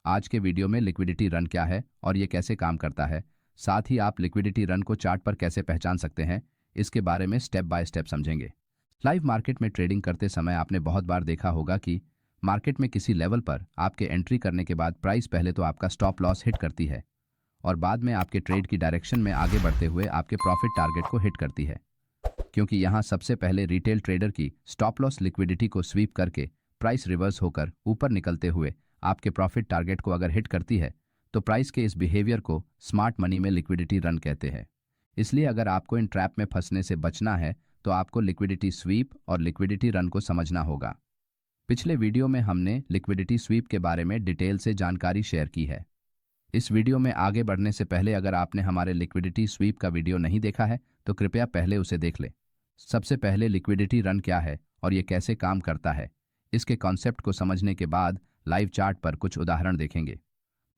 आज के वीडियो में लिक्विडिटी रन क्या है और ये कैसे काम करता है, साथ ही आप लिक्विडिटी रन को चार्ट पर कैसे पहचान सकते हैं, इसके बारे में स्टेप बाय स्टेप समझेंगे। लाइव मार्केट में ट्रेडिंग करते समय आपने बहुत बार देखा होगा कि मार्केट में किसी लेवल पर आपके एंट्री करने के बाद प्राइस पहले तो आपका स्टॉप लॉस हिट करती है और बाद में आपके ट्रेड की डायरेक्शन में आगे बढ़ते हुए आपके प्रॉफिट टारगेट को हिट करती है। क्योंकि यहाँ सबसे पहले रिटेल ट्रेडर की स्टॉप लॉस लिक्विडिटी को स्वीप करके प्राइस रिवर्स होकर ऊपर निकलते हुए आपके प्रॉफिट टारगेट को अगर हिट करती है तो प्राइस के इस बिहेवियर को स्मार्ट मनी में लिक्विडिटी रन कहते हैं। इसलिए अगर आपको इन ट्रैप में फंसने से बचना है तो आपको लिक्विडिटी स्वीप और लिक्विडिटी रन को समझना होगा। पिछले वीडियो में हमने लिक्विडिटी स्वीप के बारे में डिटेल से जानकारी शेयर की है। इस वीडियो में आगे बढ़ने से पहले अगर आपने हमारे लिक्विडिटी स्वीप का वीडियो नहीं देखा है तो कृपया पहले उसे देख लें। सबसे पहले लिक्विडिटी रन क्या है और ये कैसे काम करता है, इसके कॉन्सेप्ट को समझने के बाद लाइव चार्ट पर कुछ उदाहरण देखेंगे।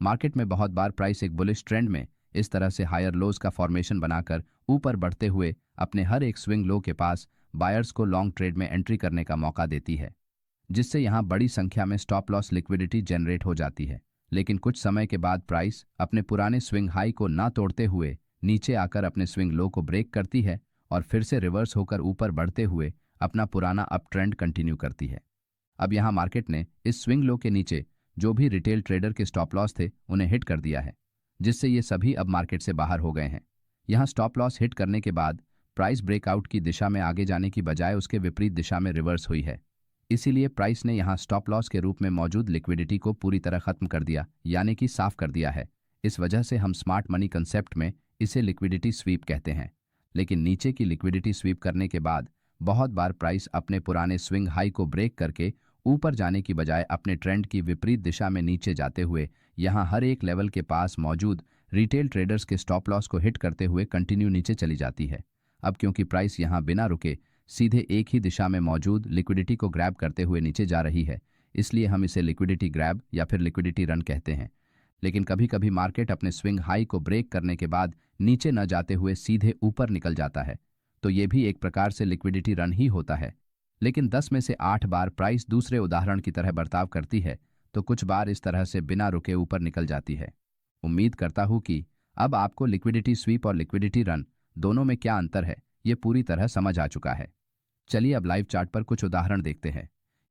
मार्केट में बहुत बार प्राइस एक बुलिश ट्रेंड में इस तरह से हायर लोज का फॉर्मेशन बनाकर ऊपर बढ़ते हुए अपने हर एक स्विंग लो के पास बायर्स को लॉन्ग ट्रेड में एंट्री करने का मौका देती है, जिससे यहाँ बड़ी संख्या में स्टॉप लॉस लिक्विडिटी जनरेट हो जाती है। लेकिन कुछ समय के बाद प्राइस अपने पुराने स्विंग हाई को ना तोड़ते हुए नीचे आकर अपने स्विंग लो को ब्रेक करती है और फिर से रिवर्स होकर ऊपर बढ़ते हुए अपना पुराना अप ट्रेंड कंटिन्यू करती है। अब यहाँ मार्केट ने इस स्विंग लो के नीचे जो भी रिटेल ट्रेडर के स्टॉप लॉस थे उन्हें हिट कर दिया है, जिससे ये सभी अब मार्केट से बाहर हो गए हैं। यहाँ स्टॉप लॉस हिट करने के बाद प्राइस ब्रेकआउट की दिशा में आगे जाने की बजाय उसके विपरीत दिशा में रिवर्स हुई है। इसीलिए प्राइस ने यहाँ स्टॉप लॉस के रूप में मौजूद लिक्विडिटी को पूरी तरह खत्म कर दिया, यानी कि साफ कर दिया है। इस वजह से हम स्मार्ट मनी कंसेप्ट में इसे लिक्विडिटी स्वीप कहते हैं। लेकिन नीचे की लिक्विडिटी स्वीप करने के बाद बहुत बार प्राइस अपने पुराने स्विंग हाई को ब्रेक करके ऊपर जाने की बजाय अपने ट्रेंड की विपरीत दिशा में नीचे जाते हुए यहाँ हर एक लेवल के पास मौजूद रिटेल ट्रेडर्स के स्टॉप लॉस को हिट करते हुए कंटिन्यू नीचे चली जाती है। अब क्योंकि प्राइस यहाँ बिना रुके सीधे एक ही दिशा में मौजूद लिक्विडिटी को ग्रैब करते हुए नीचे जा रही है, इसलिए हम इसे लिक्विडिटी ग्रैब या फिर लिक्विडिटी रन कहते हैं। लेकिन कभी कभी मार्केट अपने स्विंग हाई को ब्रेक करने के बाद नीचे न जाते हुए सीधे ऊपर निकल जाता है, तो ये भी एक प्रकार से लिक्विडिटी रन ही होता है। लेकिन 10 में से 8 बार प्राइस दूसरे उदाहरण की तरह बर्ताव करती है, तो कुछ बार इस तरह से बिना रुके ऊपर निकल जाती है। उम्मीद करता हूँ कि अब आपको लिक्विडिटी स्वीप और लिक्विडिटी रन दोनों में क्या अंतर है ये पूरी तरह समझ आ चुका है। चलिए अब लाइव चार्ट पर कुछ उदाहरण देखते हैं।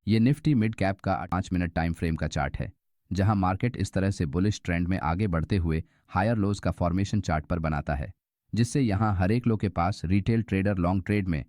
ये निफ्टी मिड कैप का 5 मिनट टाइम फ्रेम का चार्ट है, जहां मार्केट इस तरह से बुलिश ट्रेंड में आगे बढ़ते हुए हायर लोज का फॉर्मेशन चार्ट पर बनाता है, जिससे यहां हर एक लो के पास रिटेल ट्रेडर लॉन्ग ट्रेड में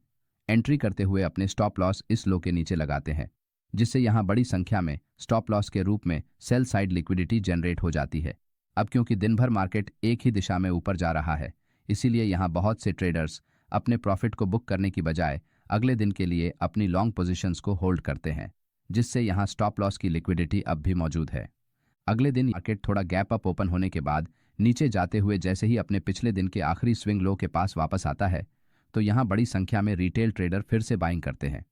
एंट्री करते हुए अपने स्टॉप लॉस इस लो के नीचे लगाते हैं, जिससे यहां बड़ी संख्या में स्टॉप लॉस के रूप में सेल साइड लिक्विडिटी जनरेट हो जाती है। अब क्योंकि दिन भर मार्केट एक ही दिशा में ऊपर जा रहा है, इसीलिए यहाँ बहुत से ट्रेडर्स अपने प्रॉफिट को बुक करने की बजाय अगले दिन के लिए अपनी लॉन्ग पोजीशंस को होल्ड करते हैं, जिससे यहाँ स्टॉप लॉस की लिक्विडिटी अब भी मौजूद है। अगले दिन मार्केट थोड़ा गैप अप ओपन होने के बाद नीचे जाते हुए जैसे ही अपने पिछले दिन के आखिरी स्विंग लो के पास वापस आता है, तो यहाँ बड़ी संख्या में रिटेल ट्रेडर फिर से बाइंग करते हैं,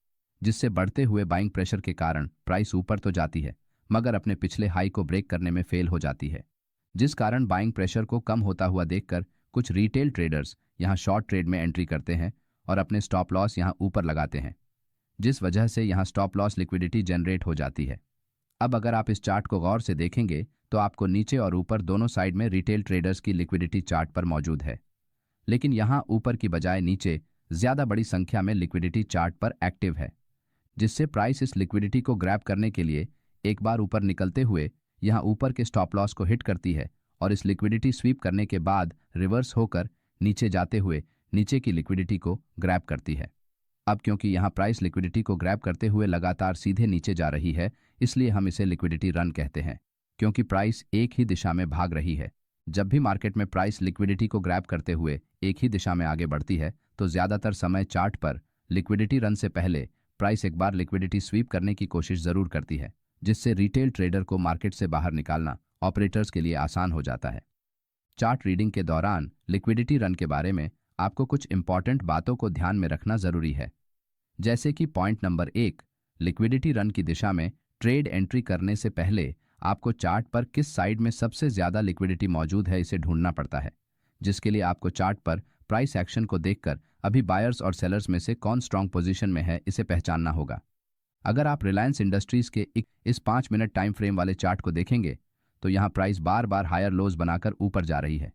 जिससे बढ़ते हुए बाइंग प्रेशर के कारण प्राइस ऊपर तो जाती है मगर अपने पिछले हाई को ब्रेक करने में फेल हो जाती है, जिस कारण बाइंग प्रेशर को कम होता हुआ देखकर कुछ रिटेल ट्रेडर्स यहाँ शॉर्ट ट्रेड में एंट्री करते हैं और अपने स्टॉप लॉस यहाँ ऊपर लगाते हैं, जिस वजह से यहाँ स्टॉप लॉस लिक्विडिटी जनरेट हो जाती है। अब अगर आप इस चार्ट को गौर से देखेंगे तो आपको नीचे और ऊपर दोनों साइड में रिटेल ट्रेडर्स की लिक्विडिटी चार्ट पर मौजूद है, लेकिन यहाँ ऊपर की बजाय नीचे ज्यादा बड़ी संख्या में लिक्विडिटी चार्ट पर एक्टिव है, जिससे प्राइस इस लिक्विडिटी को ग्रैब करने के लिए एक बार ऊपर निकलते हुए यहाँ ऊपर के स्टॉप लॉस को हिट करती है और इस लिक्विडिटी स्वीप करने के बाद रिवर्स होकर नीचे जाते हुए नीचे की लिक्विडिटी को ग्रैब करती है। अब क्योंकि यहाँ प्राइस लिक्विडिटी को ग्रैब करते हुए लगातार सीधे नीचे जा रही है, इसलिए हम इसे लिक्विडिटी रन कहते हैं, क्योंकि प्राइस एक ही दिशा में भाग रही है। जब भी मार्केट में प्राइस लिक्विडिटी को ग्रैब करते हुए एक ही दिशा में आगे बढ़ती है तो ज्यादातर समय चार्ट पर लिक्विडिटी रन से पहले प्राइस एक बार लिक्विडिटी स्वीप करने की कोशिश जरूर करती है, जिससे रिटेल ट्रेडर को मार्केट से बाहर निकालना ऑपरेटर्स के लिए आसान हो जाता है। चार्ट रीडिंग के दौरान लिक्विडिटी रन के बारे में आपको कुछ इंपॉर्टेंट बातों को ध्यान में रखना जरूरी है, जैसे कि पॉइंट नंबर 1, लिक्विडिटी रन की दिशा में ट्रेड एंट्री करने से पहले आपको चार्ट पर किस साइड में सबसे ज्यादा लिक्विडिटी मौजूद है इसे ढूंढना पड़ता है, जिसके लिए आपको चार्ट पर प्राइस एक्शन को देखकर अभी बायर्स और सेलर्स में से कौन स्ट्रांग पोजीशन में है इसे पहचानना होगा। अगर आप रिलायंस इंडस्ट्रीज के इस 5 मिनट टाइम फ्रेम वाले चार्ट को देखेंगे तो यहाँ प्राइस बार बार हायर लोज बनाकर ऊपर जा रही है।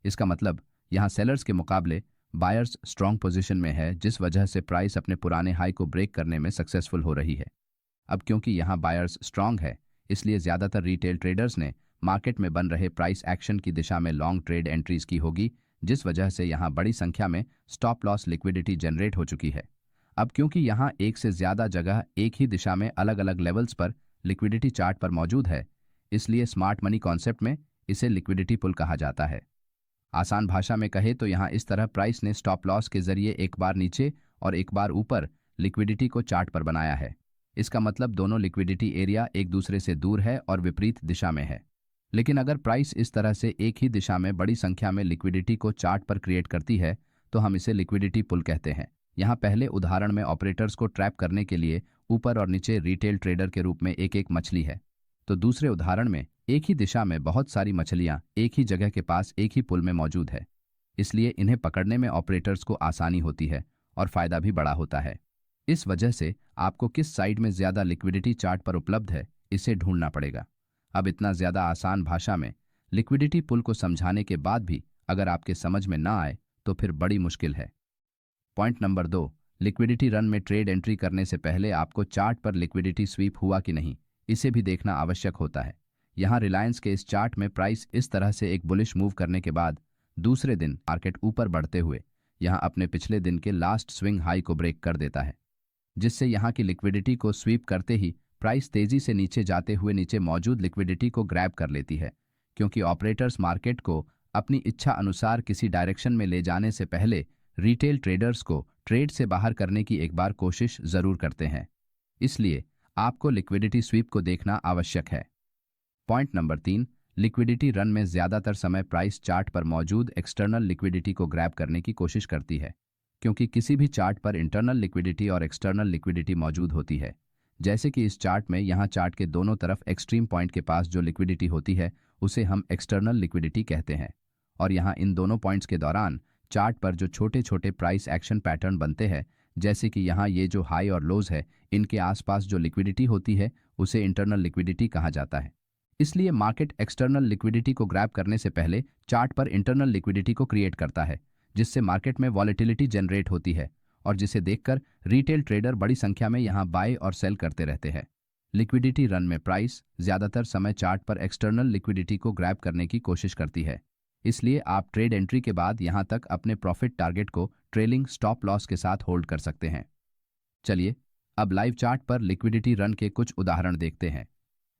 इसका मतलब यहाँ सेलर्स के मुकाबले बायर्स स्ट्रॉन्ग पोजीशन में है, जिस वजह से प्राइस अपने पुराने हाई को ब्रेक करने में सक्सेसफुल हो रही है। अब क्योंकि यहाँ बायर्स स्ट्रॉन्ग है, इसलिए ज़्यादातर रिटेल ट्रेडर्स ने मार्केट में बन रहे प्राइस एक्शन की दिशा में लॉन्ग ट्रेड एंट्रीज की होगी, जिस वजह से यहाँ बड़ी संख्या में स्टॉप लॉस लिक्विडिटी जनरेट हो चुकी है। अब क्योंकि यहाँ एक से ज़्यादा जगह एक ही दिशा में अलग अलग लेवल्स पर लिक्विडिटी चार्ट पर मौजूद है, इसलिए स्मार्ट मनी कॉन्सेप्ट में इसे लिक्विडिटी पुल कहा जाता है। आसान भाषा में कहे तो यहाँ इस तरह प्राइस ने स्टॉप लॉस के जरिए एक बार नीचे और एक बार ऊपर लिक्विडिटी को चार्ट पर बनाया है। इसका मतलब दोनों लिक्विडिटी एरिया एक दूसरे से दूर है और विपरीत दिशा में है। लेकिन अगर प्राइस इस तरह से एक ही दिशा में बड़ी संख्या में लिक्विडिटी को चार्ट पर क्रिएट करती है तो हम इसे लिक्विडिटी पुल कहते हैं। यहाँ पहले उदाहरण में ऑपरेटर्स को ट्रैप करने के लिए ऊपर और नीचे रिटेल ट्रेडर के रूप में एक एक मछली है, तो दूसरे उदाहरण में एक ही दिशा में बहुत सारी मछलियाँ एक ही जगह के पास एक ही पुल में मौजूद है। इसलिए इन्हें पकड़ने में ऑपरेटर्स को आसानी होती है और फायदा भी बड़ा होता है। इस वजह से आपको किस साइड में ज़्यादा लिक्विडिटी चार्ट पर उपलब्ध है, इसे ढूंढना पड़ेगा। अब इतना ज़्यादा आसान भाषा में लिक्विडिटी पुल को समझाने के बाद भी अगर आपके समझ में ना आए तो फिर बड़ी मुश्किल है। पॉइंट नंबर 2, लिक्विडिटी रन में ट्रेड एंट्री करने से पहले आपको चार्ट पर लिक्विडिटी स्वीप हुआ कि नहीं, इसे भी देखना आवश्यक होता है। यहाँ रिलायंस के इस चार्ट में प्राइस इस तरह से एक बुलिश मूव करने के बाद दूसरे दिन मार्केट ऊपर बढ़ते हुए यहाँ अपने पिछले दिन के लास्ट स्विंग हाई को ब्रेक कर देता है, जिससे यहाँ की लिक्विडिटी को स्वीप करते ही प्राइस तेजी से नीचे जाते हुए नीचे मौजूद लिक्विडिटी को ग्रैब कर लेती है। क्योंकि ऑपरेटर्स मार्केट को अपनी इच्छा अनुसार किसी डायरेक्शन में ले जाने से पहले रिटेल ट्रेडर्स को ट्रेड से बाहर करने की एक बार कोशिश जरूर करते हैं, इसलिए आपको लिक्विडिटी स्वीप को देखना आवश्यक है। पॉइंट नंबर 3, लिक्विडिटी रन में ज़्यादातर समय प्राइस चार्ट पर मौजूद एक्सटर्नल लिक्विडिटी को ग्रैब करने की कोशिश करती है, क्योंकि किसी भी चार्ट पर इंटरनल लिक्विडिटी और एक्सटर्नल लिक्विडिटी मौजूद होती है। जैसे कि इस चार्ट में यहाँ चार्ट के दोनों तरफ एक्सट्रीम पॉइंट के पास जो लिक्विडिटी होती है उसे हम एक्सटर्नल लिक्विडिटी कहते हैं, और यहाँ इन दोनों पॉइंट्स के दौरान चार्ट पर जो छोटे छोटे प्राइस एक्शन पैटर्न बनते हैं, जैसे कि यहाँ ये जो हाई और लोज है, इनके आसपास जो लिक्विडिटी होती है उसे इंटरनल लिक्विडिटी कहा जाता है। इसलिए मार्केट एक्सटर्नल लिक्विडिटी को ग्रैब करने से पहले चार्ट पर इंटरनल लिक्विडिटी को क्रिएट करता है, जिससे मार्केट में वॉलेटिलिटी जनरेट होती है और जिसे देखकर रिटेल ट्रेडर बड़ी संख्या में यहाँ बाय और सेल करते रहते हैं। लिक्विडिटी रन में प्राइस ज़्यादातर समय चार्ट पर एक्सटर्नल लिक्विडिटी को ग्रैब करने की कोशिश करती है, इसलिए आप ट्रेड एंट्री के बाद यहाँ तक अपने प्रॉफिट टारगेट को ट्रेलिंग स्टॉप लॉस के साथ होल्ड कर सकते हैं। चलिए अब लाइव चार्ट पर लिक्विडिटी रन के कुछ उदाहरण देखते हैं।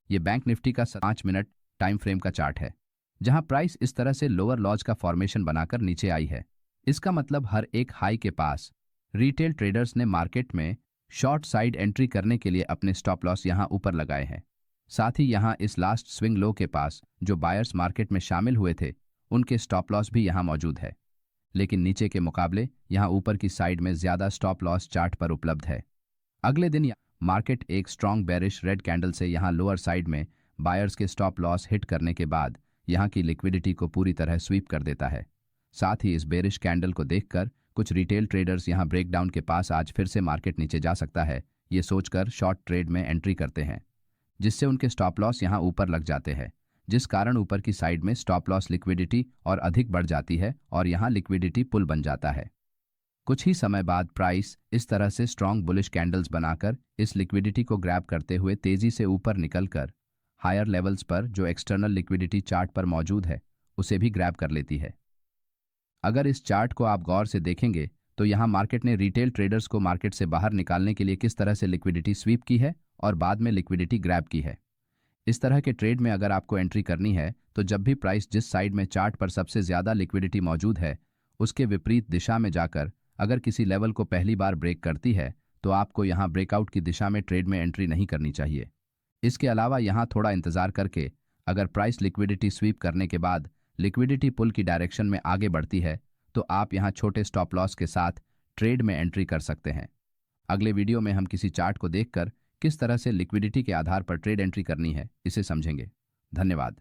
ये बैंक निफ्टी का 5 मिनट टाइम फ्रेम का चार्ट है, जहां प्राइस इस तरह से लोअर लॉज का फॉर्मेशन बनाकर नीचे आई है। इसका मतलब हर एक हाई के पास रिटेल ट्रेडर्स ने मार्केट में शॉर्ट साइड एंट्री करने के लिए अपने स्टॉप लॉस यहां ऊपर लगाए हैं। साथ ही यहां इस लास्ट स्विंग लो के पास जो बायर्स मार्केट में शामिल हुए थे उनके स्टॉप लॉस भी यहां मौजूद है, लेकिन नीचे के मुकाबले यहां ऊपर की साइड में ज़्यादा स्टॉप लॉस चार्ट पर उपलब्ध है। अगले दिन मार्केट एक स्ट्रॉन्ग बेरिश रेड कैंडल से यहां लोअर साइड में बायर्स के स्टॉप लॉस हिट करने के बाद यहां की लिक्विडिटी को पूरी तरह स्वीप कर देता है। साथ ही इस बेरिश कैंडल को देखकर कुछ रिटेल ट्रेडर्स यहां ब्रेकडाउन के पास आज फिर से मार्केट नीचे जा सकता है ये सोचकर शॉर्ट ट्रेड में एंट्री करते हैं, जिससे उनके स्टॉप लॉस यहां ऊपर लग जाते हैं, जिस कारण ऊपर की साइड में स्टॉप लॉस लिक्विडिटी और अधिक बढ़ जाती है और यहां लिक्विडिटी पुल बन जाता है। कुछ ही समय बाद प्राइस इस तरह से स्ट्रॉन्ग बुलिश कैंडल्स बनाकर इस लिक्विडिटी को ग्रैब करते हुए तेजी से ऊपर निकलकर हायर लेवल्स पर जो एक्सटर्नल लिक्विडिटी चार्ट पर मौजूद है उसे भी ग्रैब कर लेती है। अगर इस चार्ट को आप गौर से देखेंगे तो यहाँ मार्केट ने रिटेल ट्रेडर्स को मार्केट से बाहर निकालने के लिए किस तरह से लिक्विडिटी स्वीप की है और बाद में लिक्विडिटी ग्रैब की है। इस तरह के ट्रेड में अगर आपको एंट्री करनी है तो जब भी प्राइस जिस साइड में चार्ट पर सबसे ज़्यादा लिक्विडिटी मौजूद है उसके विपरीत दिशा में जाकर अगर किसी लेवल को पहली बार ब्रेक करती है तो आपको यहाँ ब्रेकआउट की दिशा में ट्रेड में एंट्री नहीं करनी चाहिए। इसके अलावा यहाँ थोड़ा इंतज़ार करके अगर प्राइस लिक्विडिटी स्वीप करने के बाद लिक्विडिटी पुल की डायरेक्शन में आगे बढ़ती है तो आप यहाँ छोटे स्टॉप लॉस के साथ ट्रेड में एंट्री कर सकते हैं। अगले वीडियो में हम किसी चार्ट को देखकर किस तरह से लिक्विडिटी के आधार पर ट्रेड एंट्री करनी है इसे समझेंगे। धन्यवाद।